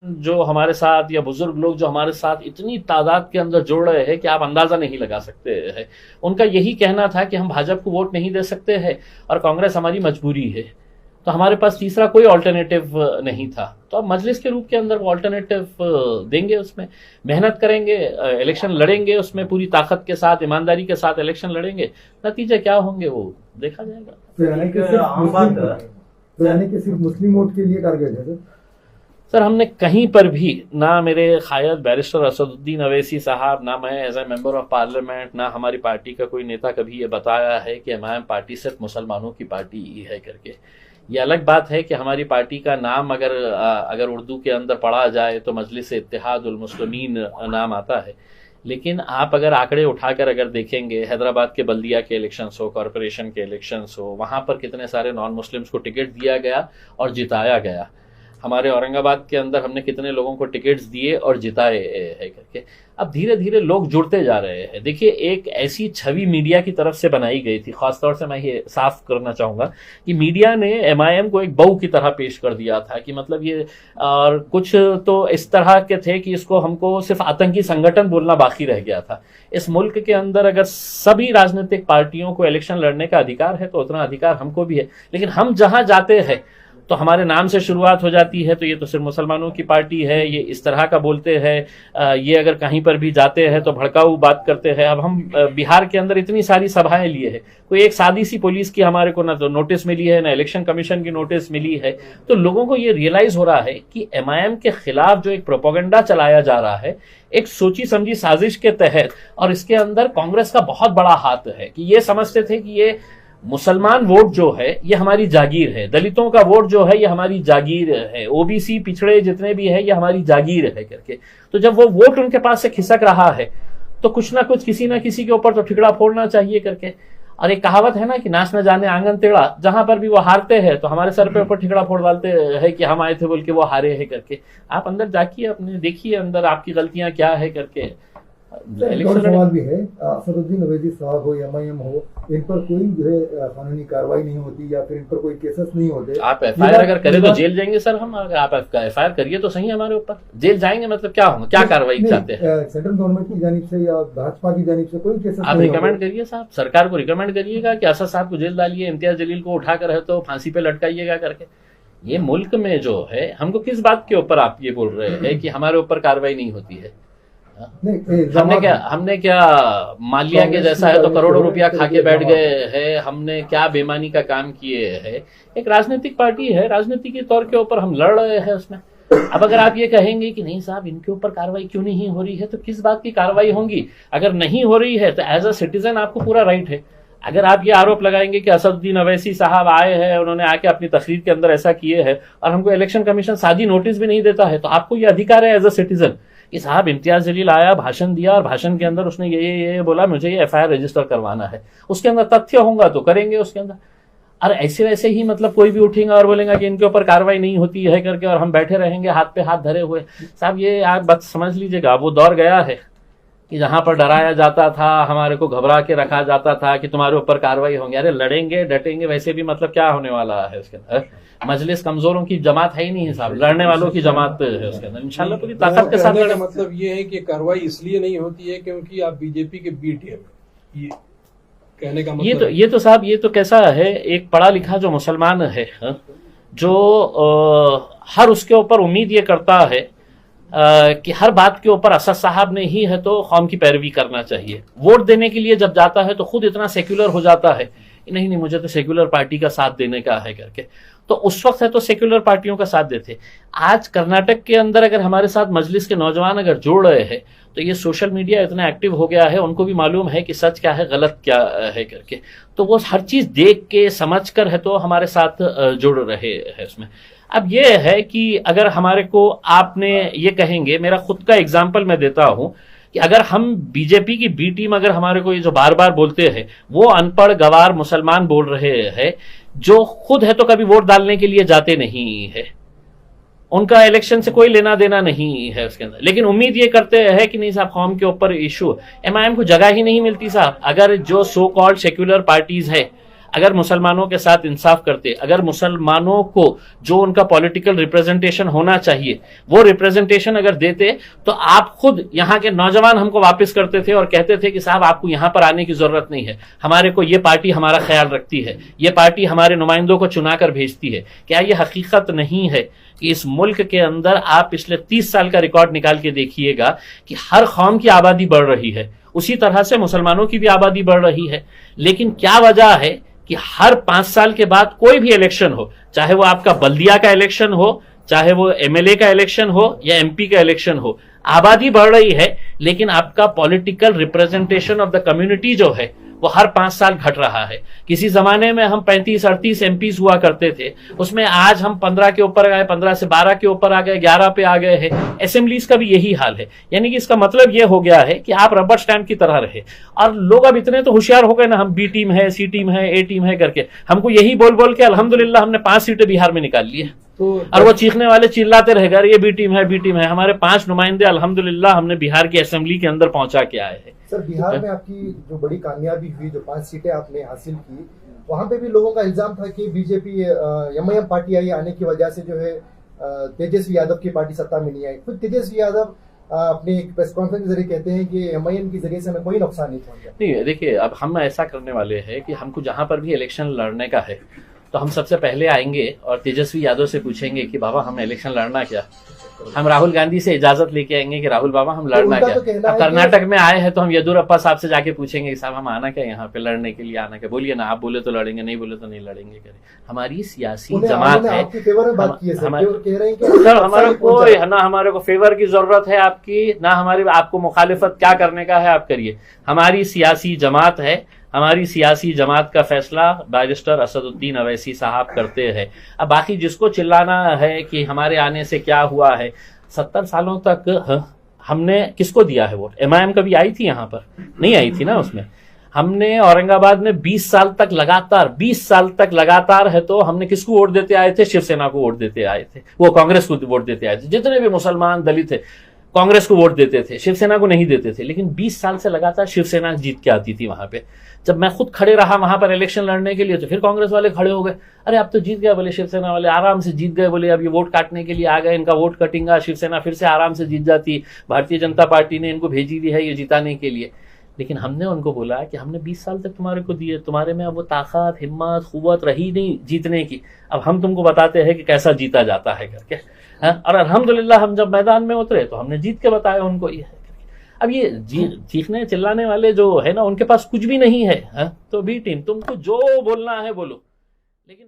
जो हमारे साथ या बुजुर्ग लोग जो हमारे साथ इतनी तादाद के अंदर जुड़ रहे हैं कि आप अंदाजा नहीं लगा सकते हैं। उनका यही कहना था कि हम भाजपा को वोट नहीं दे सकते हैं और कांग्रेस हमारी मजबूरी है, तो हमारे पास तीसरा कोई ऑल्टरनेटिव नहीं था। तो अब मजलिस के रूप के अंदर वो ऑल्टरनेटिव देंगे, उसमें मेहनत करेंगे, इलेक्शन लड़ेंगे, उसमें पूरी ताकत के साथ ईमानदारी के साथ इलेक्शन लड़ेंगे। नतीजे क्या होंगे वो देखा जाएगा। तो यानी कि सिर्फ मुस्लिम वोट के लिए टारगेट है सर, हमने कहीं पर भी ना मेरे कायद बैरिस्टर असदुद्दीन अवैसी साहब, ना मैं as a member of parliament, ना हमारी पार्टी का कोई नेता कभी ये बताया है कि एमआईएम पार्टी सिर्फ मुसलमानों की पार्टी है करके। ये अलग बात है कि हमारी पार्टी का नाम अगर उर्दू के अंदर पढ़ा जाए तो मजलिस इत्तेहादुल मुस्लिमीन नाम आता है, लेकिन आप अगर आंकड़े उठाकर अगर देखेंगे, हैदराबाद के बल्दिया के इलेक्शंस हो, कॉरपोरेशन के इलेक्शंस हो, वहां पर कितने सारे नॉन मुस्लिम्स को टिकट दिया गया और जिताया गया। हमारे औरंगाबाद के अंदर हमने कितने लोगों को टिकट्स दिए और जिताए है करके। अब धीरे धीरे लोग जुड़ते जा रहे हैं। देखिए, एक ऐसी छवि मीडिया की तरफ से बनाई गई थी, खासतौर से मैं ये साफ करना चाहूंगा कि मीडिया ने एमआईएम को एक बहू की तरह पेश कर दिया था कि मतलब ये, और कुछ तो इस तरह के थे कि इसको हमको सिर्फ आतंकी संगठन बोलना बाकी रह गया था। इस मुल्क के अंदर अगर सभी राजनीतिक पार्टियों को इलेक्शन लड़ने का अधिकार है तो उतना अधिकार हमको भी है, लेकिन हम जहां जाते हैं तो हमारे नाम से शुरुआत हो जाती है, तो ये तो सिर्फ मुसलमानों की पार्टी है, ये इस तरह का बोलते हैं। ये अगर कहीं पर भी जाते हैं तो भड़काऊ बात करते हैं। अब हम बिहार के अंदर इतनी सारी सभाएं लिए हैं, कोई एक सादी सी पुलिस की हमारे को ना तो नोटिस मिली है, ना इलेक्शन कमीशन की नोटिस मिली है। तो लोगों को ये रियलाइज हो रहा है कि एमआईएम के खिलाफ जो एक प्रोपेगेंडा चलाया जा रहा है एक सोची समझी साजिश के तहत, और इसके अंदर कांग्रेस का बहुत बड़ा हाथ है कि ये समझते थे कि ये मुसलमान वोट जो है ये हमारी जागीर है, दलितों का वोट जो है ये हमारी जागीर है, ओबीसी पिछड़े जितने भी है ये हमारी जागीर है करके। तो जब वो वोट उनके पास से खिसक रहा है तो कुछ ना कुछ किसी ना किसी के ऊपर तो ठिकड़ा फोड़ना चाहिए करके। और एक कहावत है ना कि नाच न जाने आंगन टेढ़ा, जहां पर भी वो हारते हैं तो हमारे सर पे ऊपर ठिकड़ा फोड़ डालते हैं कि हम आए थे बोल के वो हारे हैं करके। आप अंदर जाकिए, अपने देखिए अंदर आपकी गलतियां क्या है करके। सवाल भी है, असदुद्दीन अवैसी साहब हो, एमआईएम हो, इन पर कोई जो है कानूनी कार्रवाई नहीं होती या फिर इन पर कोई केसेस नहीं होते। आप एफआईआर अगर करें तो जेल जाएंगे सर हम। अगर आप एफआईआर करिए तो सही हमारे ऊपर, जेल जाएंगे मतलब क्या होगा, क्या कार्रवाई चाहते हैं? सेंट्रल गवर्नमेंट की जानिब से या भाजपा की जानिब से कोई केसेस आप रिकमेंड करिए साहब, सरकार को रिकमेंड करिएगा कि असद साहब को जेल डालिए, इम्तियाज जलील को उठाकर है तो फांसी पे लटकाइएगा करके। ये मुल्क में जो है, हमको किस बात के ऊपर आप ये बोल रहे हैं कि हमारे ऊपर कार्रवाई नहीं होती है? हमने क्या मालिया के जैसा है तो करोड़ों रुपया खा के बैठ गए हैं? हमने क्या बेईमानी का काम किए हैं? एक राजनीतिक पार्टी है, राजनीति के तौर के ऊपर हम लड़ रहे हैं उसमें। अब अगर आप ये कहेंगे कि नहीं साहब इनके ऊपर कार्रवाई क्यों नहीं हो रही है, तो किस बात की कार्रवाई होगी? अगर नहीं हो रही है तो एज अ सिटीजन आपको पूरा राइट है। अगर आप ये आरोप लगाएंगे कि असदुद्दीन अवैसी साहब आए हैं, उन्होंने आके अपनी तकरीर के अंदर ऐसा किए हैं और हमको इलेक्शन कमीशन सादी नोटिस भी नहीं देता है, तो आपको ये अधिकार है एज अ सिटीजन कि साहब इम्तियाज जलील आया, भाषण दिया और भाषण के अंदर उसने ये बोला, मुझे ये एफआईआर रजिस्टर करवाना है। उसके अंदर तथ्य होगा तो करेंगे उसके अंदर। और ऐसे वैसे ही मतलब कोई भी उठेगा और बोलेगा कि इनके ऊपर कार्रवाई नहीं होती है करके, और हम बैठे रहेंगे हाथ पे हाथ धरे हुए। साहब ये आप बात समझ लीजिएगा, वो दौर गया है कि जहां पर डराया जाता था, हमारे को घबरा के रखा जाता था कि तुम्हारे ऊपर कार्रवाई होंगे। अरे लड़ेंगे डटेंगे, वैसे भी मतलब क्या होने वाला है उसके अंदर? मजलिस कमजोरों की जमात है ही नहीं साहब, लड़ने वालों की जमात है उसके अंदर। इंशाल्लाह पूरी ताकत के साथ लड़ेंगे। मतलब ये है कि कार्रवाई इसलिए नहीं होती है क्योंकि आप बीजेपी के बी टीम, ये कहने का मतलब ये तो साहब ये तो कैसा है, एक पढ़ा लिखा जो मुसलमान है जो हर उसके ऊपर उम्मीद ये करता है कि हर बात के ऊपर असद साहब ने ही है तो कौम की पैरवी करना चाहिए। वोट देने के लिए जब जाता है तो खुद इतना सेक्युलर हो जाता है, नहीं मुझे तो सेक्युलर पार्टी का साथ देने का है करके। तो उस वक्त है तो सेक्युलर पार्टियों का साथ देते। आज कर्नाटक के अंदर अगर हमारे साथ मजलिस के नौजवान अगर जुड़ रहे हैं तो ये सोशल मीडिया इतना एक्टिव हो गया है, उनको भी मालूम है कि सच क्या है गलत क्या है करके। तो वो हर चीज देख के समझ कर है तो हमारे साथ जुड़ रहे हैं उसमें। अब ये है कि अगर हमारे को आपने ये कहेंगे, मेरा खुद का एग्जाम्पल मैं देता हूं कि अगर हम बीजेपी की बी टीम अगर हमारे को ये जो बार बार बोलते हैं वो अनपढ़ गवार मुसलमान बोल रहे हैं जो खुद है तो कभी वोट डालने के लिए जाते नहीं है, उनका इलेक्शन से कोई लेना देना नहीं है उसके अंदर, लेकिन उम्मीद ये करते हैं कि नहीं साहब कौम के ऊपर इशू। एमआईएम को जगह ही नहीं मिलती साहब। अगर जो सो कॉल्ड सेक्युलर पार्टीज है अगर मुसलमानों के साथ इंसाफ करते, अगर मुसलमानों को जो उनका पॉलिटिकल रिप्रेजेंटेशन होना चाहिए वो रिप्रेजेंटेशन अगर देते, तो आप खुद यहाँ के नौजवान हमको वापस करते थे और कहते थे कि साहब आपको यहाँ पर आने की जरूरत नहीं है, हमारे को ये पार्टी हमारा ख्याल रखती है, ये पार्टी हमारे नुमाइंदों को चुनाकर भेजती है। क्या ये हकीकत नहीं है कि इस मुल्क के अंदर आप पिछले 30 साल का रिकॉर्ड निकाल के देखिएगा कि हर कौम की आबादी बढ़ रही है, उसी तरह से मुसलमानों की भी आबादी बढ़ रही है। लेकिन क्या वजह है कि हर 5 साल के बाद कोई भी इलेक्शन हो, चाहे वो आपका बल्दिया का इलेक्शन हो, चाहे वो एमएलए का इलेक्शन हो या एमपी का इलेक्शन हो, आबादी बढ़ रही है लेकिन आपका political representation of the community जो है वो हर 5 साल घट रहा है। किसी जमाने में हम 35-38 एमपीज हुआ करते थे, उसमें आज हम 15 के ऊपर गए, 15 से 12 के ऊपर आ गए, 11 पे आ गए हैं। असेंबलीज का भी यही हाल है। यानी कि इसका मतलब यह हो गया है कि आप रबर स्टैंप की तरह रहे। और लोग अब इतने तो होशियार हो गए ना, हम बी टीम है, सी टीम है, ए टीम है करके हमको यही बोल बोल के अल्हम्दुलिल्लाह हमने 5 सीटें बिहार में निकाल ली है। और वो चीखने वाले चिल्लाते रहेगा ये बी टीम है, बी टीम है। हमारे 5 नुमाइंदे अल्हम्दुलिल्लाह हमने बिहार की असेंबली के अंदर पहुंचा के आए हैं। सर, बिहार में आपकी जो बड़ी कामयाबी हुई, जो 5 सीटें आपने हासिल की, वहां पे भी लोगों का इल्जाम था कि बीजेपी एमआईएम पार्टी आई आने की वजह से जो है तेजस्वी यादव की पार्टी सत्ता में नहीं आई। खुद तेजस्वी यादव अपने एक प्रेस कॉन्फ्रेंस के जरिए कहते हैं कि एमआईएम के जरिए से हमें कोई नुकसान नहीं पहुंचा। नहीं, देखिए अब हम ऐसा करने वाले हैं कि हमको जहां पर भी इलेक्शन लड़ने का है तो हम सबसे पहले आएंगे और तेजस्वी यादव से पूछेंगे कि बाबा हम इलेक्शन लड़ना क्या। हम राहुल गांधी से इजाजत लेके आएंगे कि राहुल बाबा हम लड़ना क्या। अब कर्नाटक में आए हैं तो हम येदुरप्पा साहब से जाके पूछेंगे कि साहब हम आना क्या, यहाँ पे लड़ने के लिए आना क्या, बोलिए ना, आप बोले तो लड़ेंगे, नहीं बोले तो नहीं लड़ेंगे। हमारी सियासी जमात है, सर हमारे कोई ना, हमारे को फेवर की जरूरत है आपकी ना, हमारी आपको मुखालिफत क्या करने का है आप करिए। हमारी सियासी जमात है, हमारी सियासी जमात का फैसला बैरिस्टर असदुद्दीन अवैसी साहब करते हैं। अब बाकी जिसको चिल्लाना है कि हमारे आने से क्या हुआ है, 70 सालों तक हमने किसको दिया है वोट? एमआईएम कभी आई थी यहाँ पर? नहीं आई थी ना। उसमें हमने औरंगाबाद में 20 साल तक लगातार है तो हमने किसको वोट देते आए थे? शिवसेना को वोट देते आए थे, वो कांग्रेस को वोट देते आए थे। जितने भी मुसलमान दलित थे कांग्रेस को वोट देते थे, शिवसेना को नहीं देते थे। लेकिन 20 साल से लगातार शिवसेना जीत के आती थी वहां पे। जब मैं खुद खड़े रहा वहां पर इलेक्शन लड़ने के लिए तो फिर कांग्रेस वाले खड़े हो गए, अरे अब तो जीत गया, बोले शिवसेना वाले आराम से जीत गए, बोले अब ये वोट काटने के लिए आ गए, इनका वोट कटेगा, शिवसेना फिर से आराम से जीत जाती, भारतीय जनता पार्टी ने इनको भेजी दी है ये जिताने के लिए। लेकिन हमने उनको बोला कि हमने 20 साल तक तुम्हारे को दिए, तुम्हारे में अब वो ताकत, हिम्मत, कुव्वत रही नहीं जीतने की, अब हम तुमको बताते हैं कि कैसा जीता जाता है करके। और अल्हम्दुलिल्लाह हम जब मैदान में उतरे तो हमने जीत के बताया उनको ये है। अब ये चीखने चिल्लाने वाले जो है ना, उनके पास कुछ भी नहीं है, तो बी टीम तुमको जो बोलना है बोलो, लेकिन